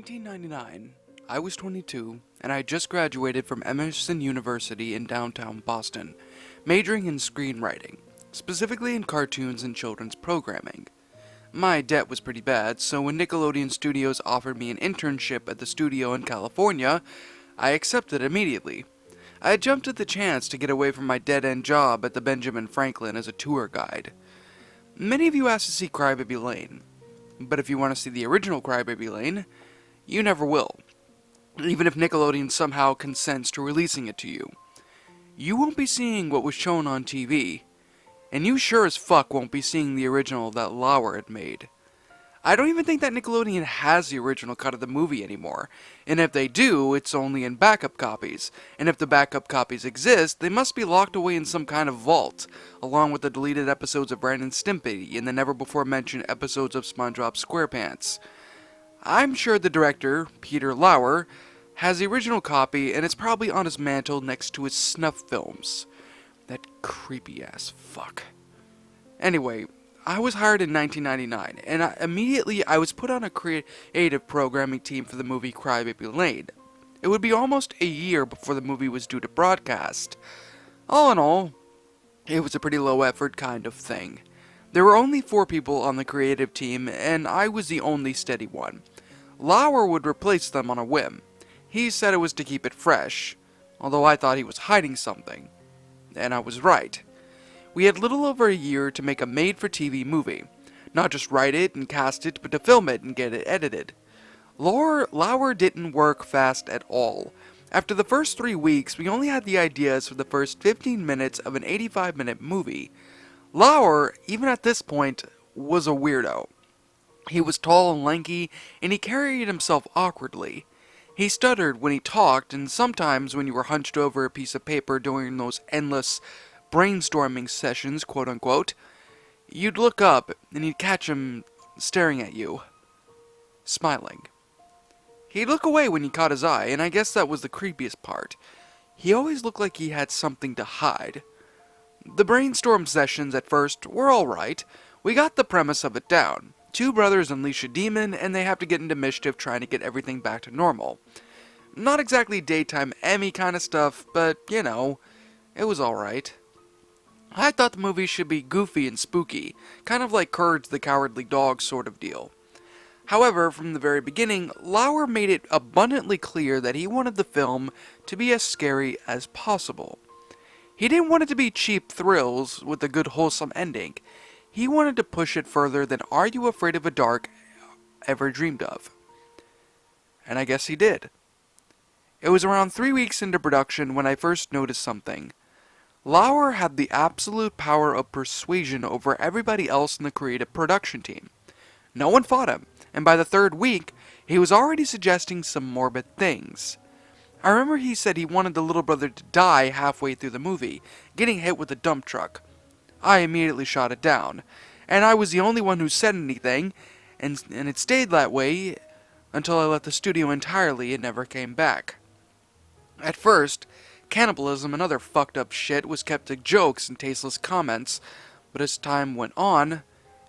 1999, I was 22, and I had just graduated from Emerson University in downtown Boston, majoring in screenwriting, specifically in cartoons and children's programming. My debt was pretty bad, so when Nickelodeon Studios offered me an internship at the studio in California, I accepted immediately. I had jumped at the chance to get away from my dead-end job at the Benjamin Franklin as a tour guide. Many of you asked to see Crybaby Lane, but if you want to see the original Crybaby Lane, you never will, even if Nickelodeon somehow consents to releasing it to you. You won't be seeing what was shown on TV, and you sure as fuck won't be seeing the original that Lauer had made. I don't even think that Nickelodeon has the original cut of the movie anymore, and if they do, it's only in backup copies, and if the backup copies exist, they must be locked away in some kind of vault, along with the deleted episodes of Ren and Stimpy and the never-before-mentioned episodes of SpongeBob SquarePants. I'm sure the director, Peter Lauer, has the original copy, and it's probably on his mantle next to his snuff films. That creepy-ass fuck. Anyway, I was hired in 1999, and immediately I was put on a creative programming team for the movie Crybaby Lane. It would be almost a year before the movie was due to broadcast. All in all, it was a pretty low-effort kind of thing. There were only 4 people on the creative team, and I was the only steady one. Lauer would replace them on a whim. He said it was to keep it fresh, although I thought he was hiding something. And I was right. We had little over a year to make a made-for-TV movie. Not just write it and cast it, but to film it and get it edited. Lauer didn't work fast at all. After the first 3 weeks, we only had the ideas for the first 15 minutes of an 85-minute movie. Lauer, even at this point, was a weirdo. He was tall and lanky, and he carried himself awkwardly. He stuttered when he talked, and sometimes when you were hunched over a piece of paper during those endless brainstorming sessions, quote-unquote, you'd look up, and you'd catch him staring at you, smiling. He'd look away when you caught his eye, and I guess that was the creepiest part. He always looked like he had something to hide. The brainstorm sessions at first were alright. We got the premise of it down. 2 brothers unleash a demon, and they have to get into mischief trying to get everything back to normal. Not exactly daytime Emmy kind of stuff, but, you know, it was alright. I thought the movie should be goofy and spooky, kind of like Courage the Cowardly Dog sort of deal. However, from the very beginning, Lauer made it abundantly clear that he wanted the film to be as scary as possible. He didn't want it to be cheap thrills with a good wholesome ending. He wanted to push it further than Are You Afraid of the Dark ever dreamed of. And I guess he did. It was around 3 weeks into production when I first noticed something. Lauer had the absolute power of persuasion over everybody else in the creative production team. No one fought him, and by the 3rd week, he was already suggesting some morbid things. I remember he said he wanted the little brother to die halfway through the movie, getting hit with a dump truck. I immediately shot it down, and I was the only one who said anything, and it stayed that way until I left the studio entirely and never came back. At first, cannibalism and other fucked up shit was kept to jokes and tasteless comments, but as time went on,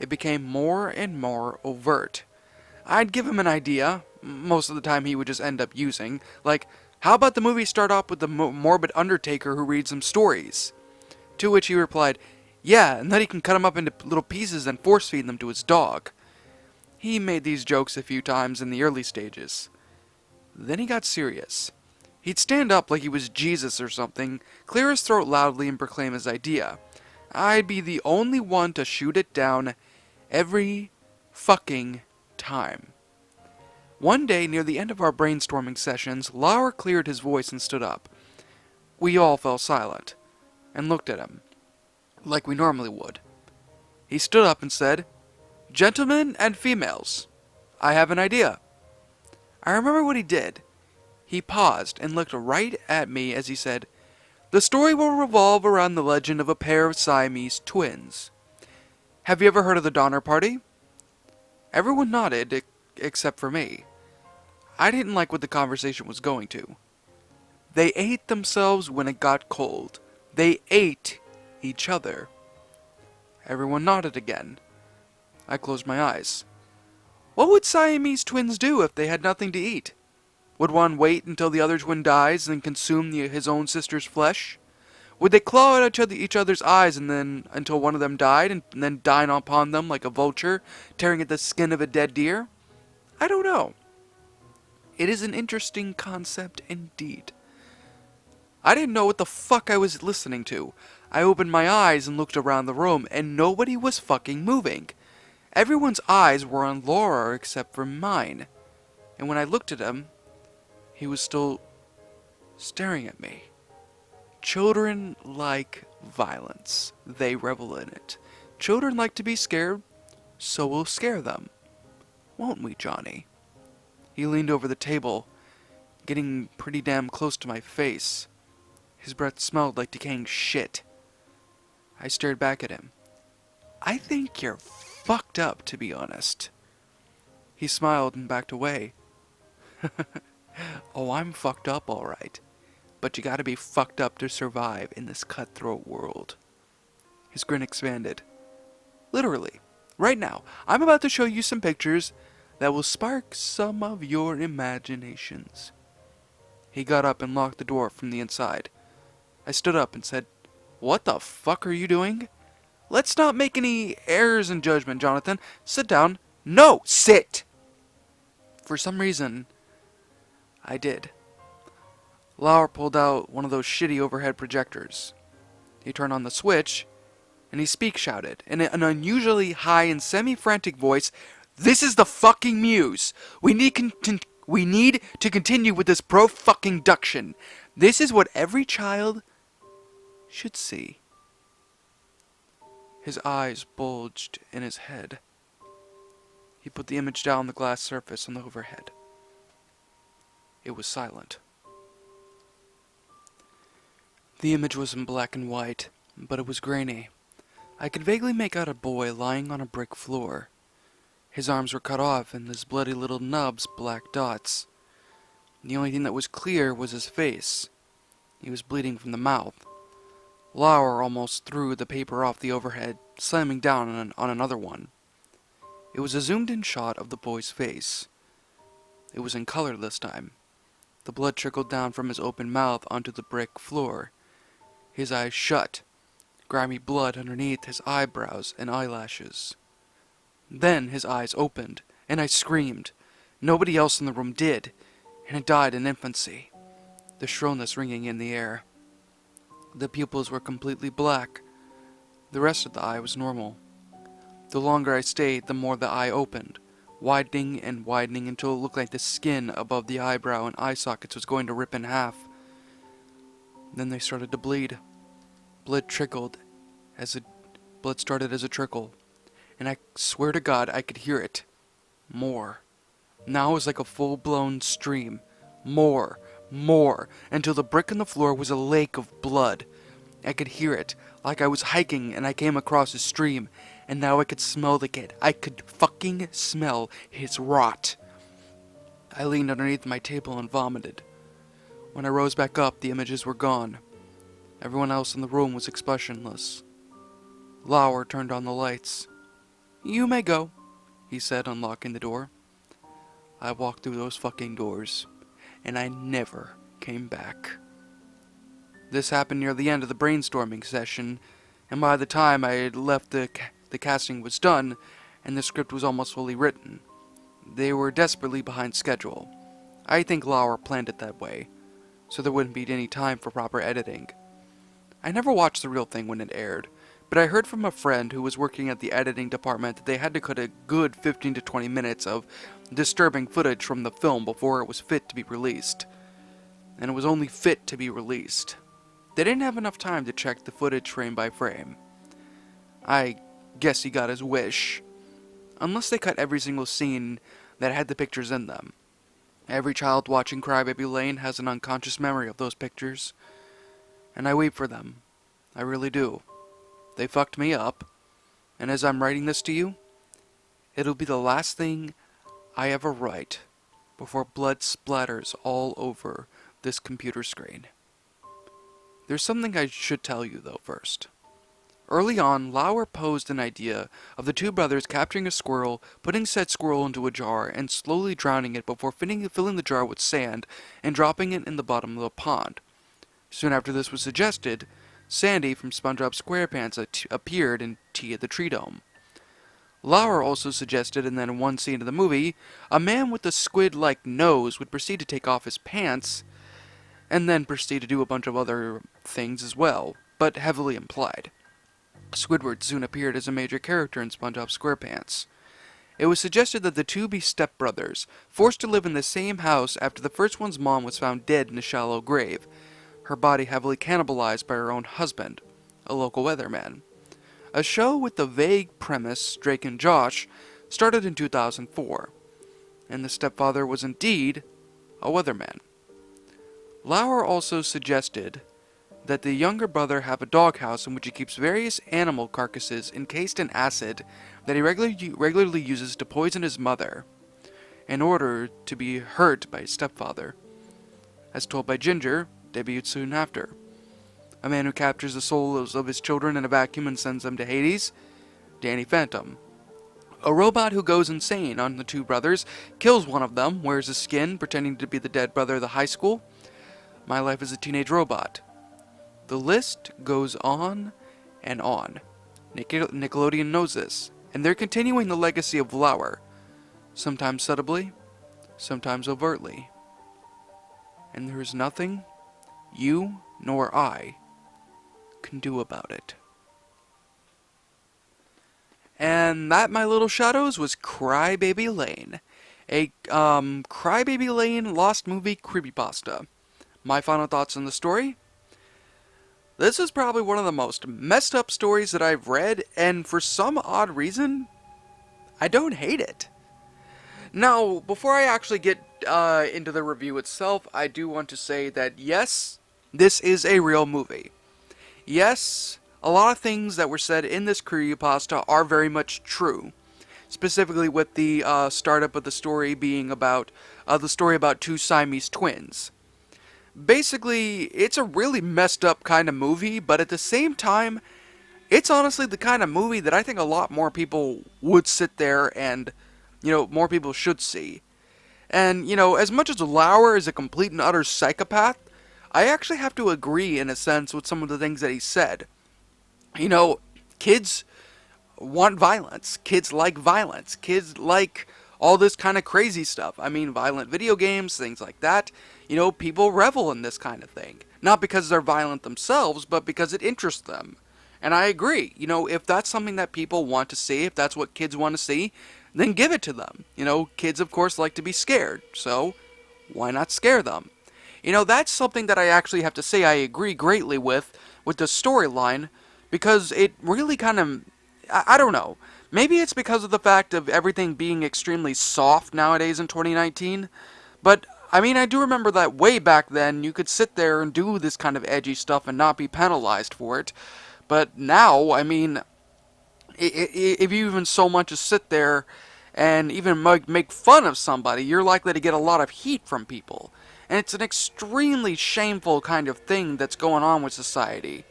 it became more and more overt. I'd give him an idea, most of the time he would just end up using, like, how about the movie start off with the morbid undertaker who reads him stories? To which he replied, yeah, and then he can cut them up into little pieces and force-feed them to his dog. He made these jokes a few times in the early stages. Then he got serious. He'd stand up like he was Jesus or something, clear his throat loudly and proclaim his idea. I'd be the only one to shoot it down every fucking time. One day, near the end of our brainstorming sessions, Lauer cleared his voice and stood up. We all fell silent, and looked at him, like we normally would. He stood up and said, Gentlemen and females, I have an idea. I remember what he did. He paused and looked right at me as he said, The story will revolve around the legend of a pair of Siamese twins. Have you ever heard of the Donner Party? Everyone nodded, except for me. I didn't like what the conversation was going to. They ate themselves when it got cold. They ate each other. Everyone nodded again. I closed my eyes. What would Siamese twins do if they had nothing to eat? Would one wait until the other twin dies and consume his own sister's flesh? Would they claw at each other's eyes and then until one of them died and then dine upon them like a vulture, tearing at the skin of a dead deer? I don't know. It is an interesting concept indeed. I didn't know what the fuck I was listening to. I opened my eyes and looked around the room, and nobody was fucking moving. Everyone's eyes were on Lauer except for mine. And when I looked at him, he was still staring at me. Children like violence. They revel in it. Children like to be scared, so we'll scare them. Won't we, Johnny? He leaned over the table, getting pretty damn close to my face. His breath smelled like decaying shit. I stared back at him. I think you're fucked up, to be honest. He smiled and backed away. Oh, I'm fucked up, alright. But you gotta be fucked up to survive in this cutthroat world. His grin expanded. Literally. Right now, I'm about to show you some pictures that will spark some of your imaginations. He got up and locked the door from the inside. I stood up and said, "What the fuck are you doing?" "Let's not make any errors in judgment, Jonathan. Sit down." "No, sit!" For some reason, I did. Lauer pulled out one of those shitty overhead projectors. He turned on the switch, and he shouted, in an unusually high and semi-frantic voice, "This is the fucking muse! We need to continue with this pro-fucking-duction. This is what every child should see." His eyes bulged in his head. He put the image down on the glass surface on the overhead. It was silent. The image was in black and white, but it was grainy. I could vaguely make out a boy lying on a brick floor. His arms were cut off, and his bloody little nubs black dots. The only thing that was clear was his face. He was bleeding from the mouth. Lauer almost threw the paper off the overhead, slamming down on another one. It was a zoomed-in shot of the boy's face. It was in color this time. The blood trickled down from his open mouth onto the brick floor. His eyes shut, grimy blood underneath his eyebrows and eyelashes. Then his eyes opened, and I screamed. Nobody else in the room did, and it died in infancy, the shrillness ringing in the air. The pupils were completely black. The rest of the eye was normal. The longer I stayed, the more the eye opened, widening and widening until it looked like the skin above the eyebrow and eye sockets was going to rip in half. Then they started to bleed. Blood started as a trickle, and I swear to God I could hear it. More. Now it was like a full-blown stream. More, until the brick on the floor was a lake of blood. I could hear it, like I was hiking and I came across a stream, and now I could smell the kid. I could fucking smell his rot. I leaned underneath my table and vomited. When I rose back up, the images were gone. Everyone else in the room was expressionless. Lauer turned on the lights. "You may go," he said, unlocking the door. I walked through those fucking doors, and I never came back. This happened near the end of the brainstorming session, and by the time I had left, the casting was done, and the script was almost fully written. They were desperately behind schedule. I think Lauer planned it that way, so there wouldn't be any time for proper editing. I never watched the real thing when it aired, but I heard from a friend who was working at the editing department that they had to cut a good 15 to 20 minutes of disturbing footage from the film before it was fit to be released. And it was only fit to be released. They didn't have enough time to check the footage frame by frame. I guess he got his wish. Unless they cut every single scene that had the pictures in them. Every child watching Crybaby Lane has an unconscious memory of those pictures. And I weep for them. I really do. They fucked me up. And as I'm writing this to you, it'll be the last thing I ever write before blood splatters all over this computer screen. There's something I should tell you, though, first. Early on, Lauer posed an idea of the two brothers capturing a squirrel, putting said squirrel into a jar, and slowly drowning it before filling the jar with sand and dropping it in the bottom of the pond. Soon after this was suggested, Sandy from SpongeBob SquarePants appeared in Tea at the Tree Dome. Lauer also suggested, and then in one scene of the movie, a man with a squid-like nose would proceed to take off his pants, and then proceed to do a bunch of other things as well, but heavily implied. Squidward soon appeared as a major character in SpongeBob SquarePants. It was suggested that the two be stepbrothers, forced to live in the same house after the first one's mom was found dead in a shallow grave, her body heavily cannibalized by her own husband, a local weatherman. A show with the vague premise, Drake and Josh, started in 2004, and the stepfather was indeed a weatherman. Lauer also suggested that the younger brother have a doghouse in which he keeps various animal carcasses encased in acid that he regularly uses to poison his mother in order to be hurt by his stepfather. As told by Ginger, debuted soon after. A man who captures the souls of his children in a vacuum and sends them to Hades, Danny Phantom. A robot who goes insane on the two brothers, kills one of them, wears his skin, pretending to be the dead brother of the high school. My Life as a Teenage Robot. The list goes on and on. Nickelodeon knows this, and they're continuing the legacy of Lauer, sometimes subtly, sometimes overtly. And there is nothing you nor I can do about it. And that, my little shadows, was Crybaby Lane, a Crybaby Lane lost movie creepypasta. My final thoughts on the story? This is probably one of the most messed up stories that I've read, and for some odd reason, I don't hate it. Now, before I actually get into the review itself, I do want to say that yes, this is a real movie. Yes, a lot of things that were said in this creepypasta are very much true. Specifically with the startup of the story being about two Siamese twins. Basically, it's a really messed up kind of movie, but at the same time, it's honestly the kind of movie that I think a lot more people would sit there and, more people should see. And, as much as Lauer is a complete and utter psychopath, I actually have to agree in a sense with some of the things that he said. Kids want violence. Kids like violence. Kids like all this kind of crazy stuff. I mean, violent video games, things like that. People revel in this kind of thing. Not because they're violent themselves, but because it interests them. And I agree. If that's something that people want to see, if that's what kids want to see, then give it to them. Kids, of course, like to be scared. So, why not scare them? That's something that I actually have to say I agree greatly with the storyline, because it really kind of, I don't know. Maybe it's because of the fact of everything being extremely soft nowadays in 2019, but I mean, I do remember that way back then you could sit there and do this kind of edgy stuff and not be penalized for it. But now, I mean, if you even so much as sit there and even make fun of somebody, you're likely to get a lot of heat from people. And it's an extremely shameful kind of thing that's going on with society.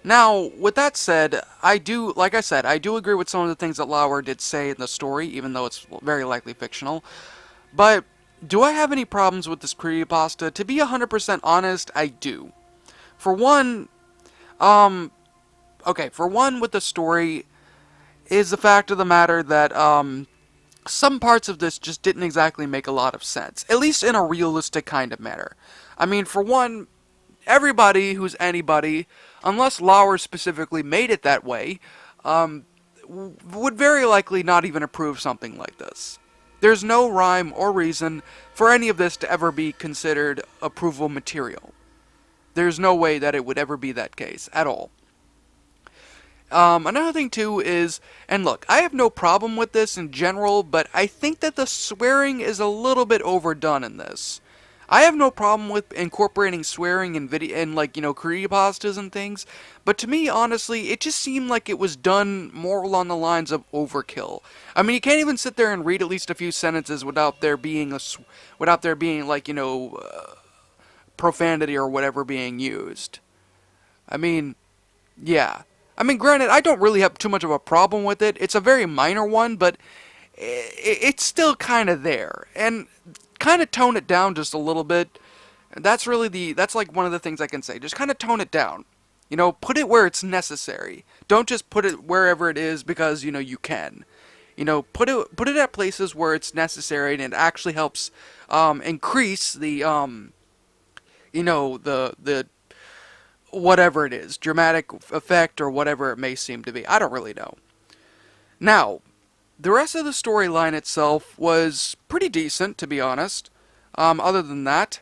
Now, with that said, like I said, I do agree with some of the things that Lauer did say in the story, even though it's very likely fictional. But do I have any problems with this creepypasta? To be 100% honest, I do. For one, with the story, is the fact of the matter that, some parts of this just didn't exactly make a lot of sense. At least in a realistic kind of manner. I mean, for one, everybody who's anybody, unless Lauer specifically made it that way, would very likely not even approve something like this. There's no rhyme or reason for any of this to ever be considered approval material. There's no way that it would ever be that case, at all. Another thing too is, and look, I have no problem with this in general, but I think that the swearing is a little bit overdone in this. I have no problem with incorporating swearing in creepypastas and things, but to me, honestly, it just seemed like it was done more along the lines of overkill. I mean, you can't even sit there and read at least a few sentences without there being profanity or whatever being used. I mean, yeah. I mean, granted, I don't really have too much of a problem with it. It's a very minor one, but it's still kind of there. And kind of tone it down just a little bit. That's like one of the things I can say. Just kind of tone it down. You know, put it where it's necessary. Don't just put it wherever it is because, you know, you can. You know, put it at places where it's necessary and it actually helps increase the you know, the whatever it is, dramatic effect or whatever it may seem to be. I don't really know. Now, the rest of the storyline itself was pretty decent, to be honest. Other than that,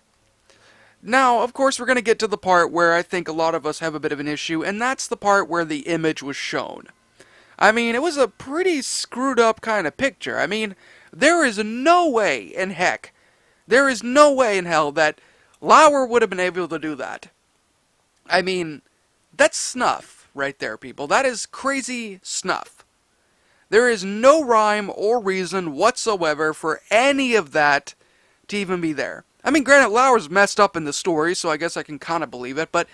now, of course, we're going to get to the part where I think a lot of us have a bit of an issue, and that's the part where the image was shown. I mean, it was a pretty screwed up kind of picture. I mean, there is no way in heck, there is no way in hell that Lauer would have been able to do that. I mean, that's snuff right there, people. That is crazy snuff. There is no rhyme or reason whatsoever for any of that to even be there. I mean, granted, Lauer's messed up in the story, so I guess I can kind of believe it, but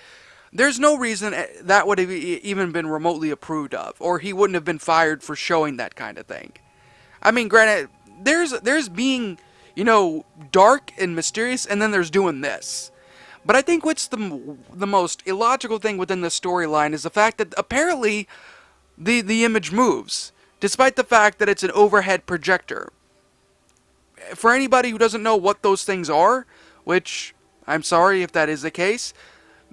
there's no reason that would have even been remotely approved of, or he wouldn't have been fired for showing that kind of thing. I mean, granted, there's being, you know, dark and mysterious, and then there's doing this. But I think what's the most illogical thing within the storyline is the fact that apparently the image moves, despite the fact that it's an overhead projector. For anybody who doesn't know what those things are, which I'm sorry if that is the case,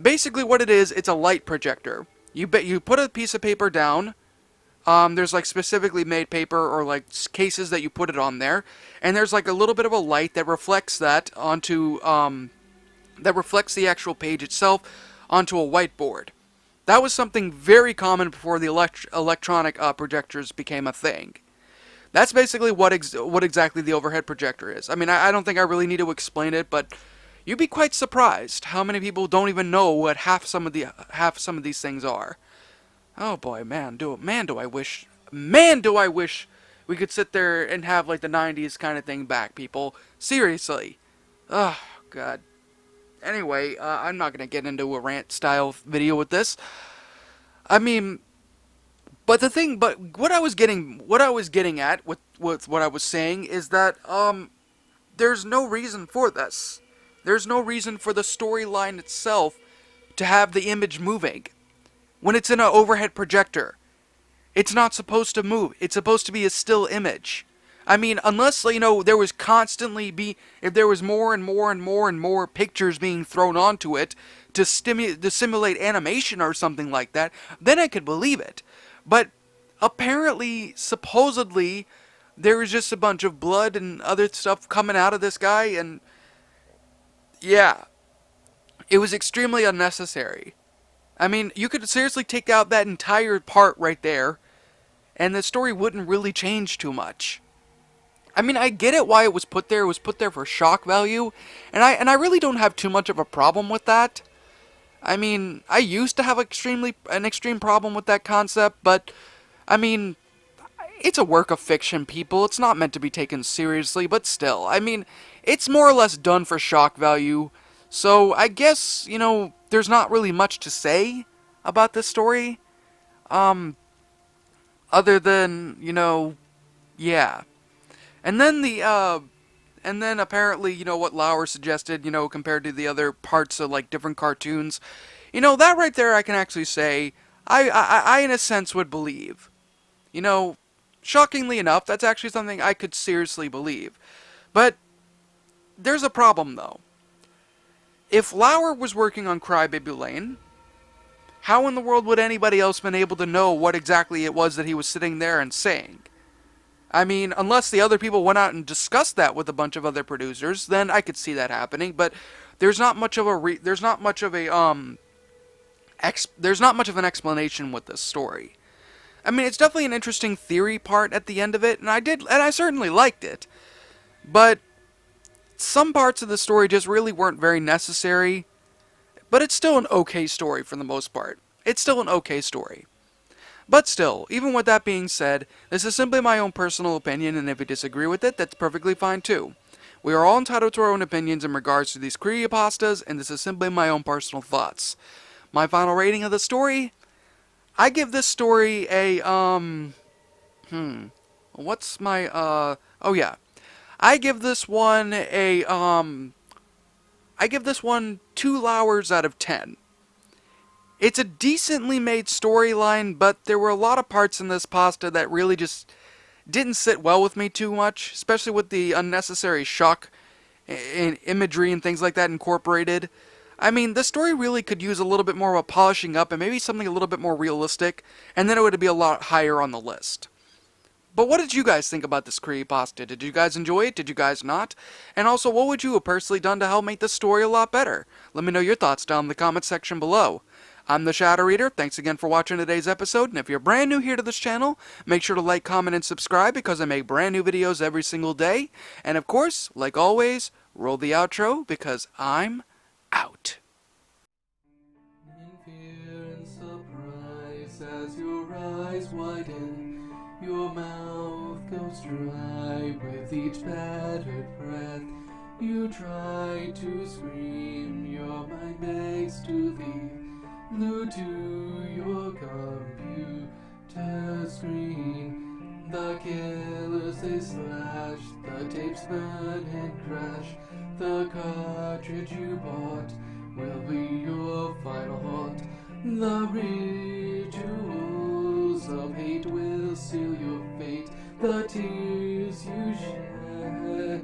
basically what it is, it's a light projector. You put a piece of paper down. There's like specifically made paper or like cases that you put it on there, and there's like a little bit of a light that reflects that onto that reflects the actual page itself onto a whiteboard. That was something very common before the electronic projectors became a thing. That's basically what exactly the overhead projector is. I mean, I don't think I really need to explain it, but you'd be quite surprised how many people don't even know what half some of these things are. Oh boy, man, do I wish we could sit there and have like the 90s kind of thing back, people. Seriously. Oh god. Anyway, I'm not gonna get into a rant style video with this. I mean, but what I was getting at with what I was saying is that there's no reason for this. There's no reason for the storyline itself to have the image moving when it's in an overhead projector. It's not supposed to move. It's supposed to be a still image. I mean, unless, you know, there was if there was more and more and more and more pictures being thrown onto it to simulate animation or something like that, then I could believe it. But apparently, supposedly, there was just a bunch of blood and other stuff coming out of this guy, and yeah, it was extremely unnecessary. I mean, you could seriously take out that entire part right there, and the story wouldn't really change too much. I mean, I get it why it was put there. It was put there for shock value, and I really don't have too much of a problem with that. I mean, I used to have an extreme problem with that concept, but I mean, it's a work of fiction, people. It's not meant to be taken seriously, but still, I mean, it's more or less done for shock value. So I guess, you know, there's not really much to say about this story, other than, you know, yeah. And then and then apparently, you know, what Lauer suggested, you know, compared to the other parts of, like, different cartoons, you know, that right there I can actually say, I in a sense would believe. You know, shockingly enough, that's actually something I could seriously believe. But, there's a problem, though. If Lauer was working on Crybaby Lane, how in the world would anybody else been able to know what exactly it was that he was sitting there and saying? I mean, unless the other people went out and discussed that with a bunch of other producers, then I could see that happening. But there's not much of an explanation with this story. I mean, it's definitely an interesting theory part at the end of it, and I certainly liked it. But some parts of the story just really weren't very necessary. But it's still an okay story for the most part. It's still an okay story. But still, even with that being said, this is simply my own personal opinion, and if you disagree with it, that's perfectly fine too. We are all entitled to our own opinions in regards to these creepypastas, and this is simply my own personal thoughts. My final rating of the story? I give this story a, what's my, oh yeah. I give this one a, I give this one 2 Lauers out of 10. It's a decently made storyline, but there were a lot of parts in this pasta that really just didn't sit well with me too much, especially with the unnecessary shock and imagery and things like that incorporated. I mean, the story really could use a little bit more of a polishing up and maybe something a little bit more realistic, and then it would be a lot higher on the list. But what did you guys think about this creepypasta? Did you guys enjoy it? Did you guys not? And also, what would you have personally done to help make the story a lot better? Let me know your thoughts down in the comment section below. I'm the Shadow Reader. Thanks again for watching today's episode, and if you're brand new here to this channel, make sure to like, comment, and subscribe because I make brand new videos every single day. And of course, like always, roll the outro because I'm out. In fear and surprise as your eyes widen, your mouth goes dry with each battered breath. You try to scream, your mind begs to leave. Glued to your computer screen, the killers they slash, the tapes burn and crash. The cartridge you bought will be your final haunt. The rituals of hate will seal your fate. The tears you shed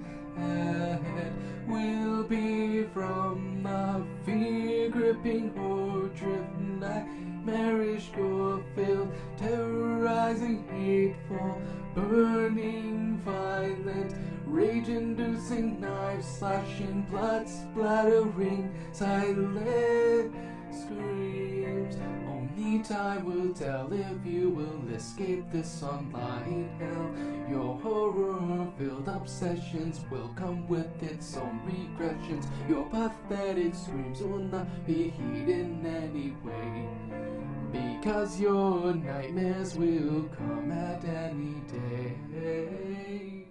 will be from the fear-gripping horde-driven nightmarish gore-filled, terrorizing, hateful, burning, violent, rage-inducing, knife-slashing, blood-splattering, silent screams. Only time will tell if you will escape this online hell. Your horror-filled obsessions will come with its own regressions. Your pathetic screams will not be heeded in any way, because your nightmares will come at any day.